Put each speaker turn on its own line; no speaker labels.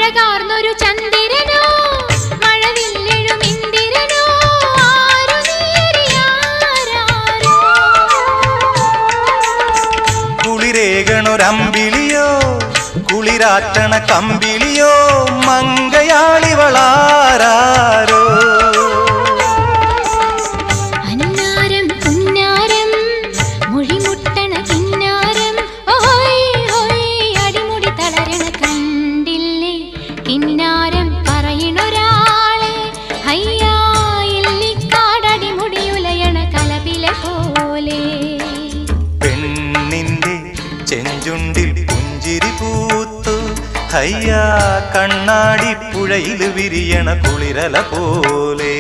അഴകാർന്നൊരു ചന്ദ്രനോ മഴവില്ലെഴും ഇന്ദിരനോ ആരു നീരിയാരാരോ
കുളിരേകണൊരമ്പിളിയോ കുളിരാറ്റണ കമ്പിളിയോ മങ്കയാളിവളാരോ
അന്നാരം പുന്നാരം മൊഴിമുട്ടണ കിന്നാരം ഓയ് ഓയ് അടിമുടി തളരണ കണ്ടില്ലേ കിന്നാരം പറയണൊരാളെ ഹയ്യാ ഇല്ലിക്കാടടിമുടിയുലയണ കലപില പോലെ
പെണ്ണിന്റെ ചെഞ്ചുണ്ടിൽ പുഞ്ചിരി പൂത്തു ഹയ്യാ കണ്ണാടി പുഴയിൽ വിരിയണ കുളിരല പോലെ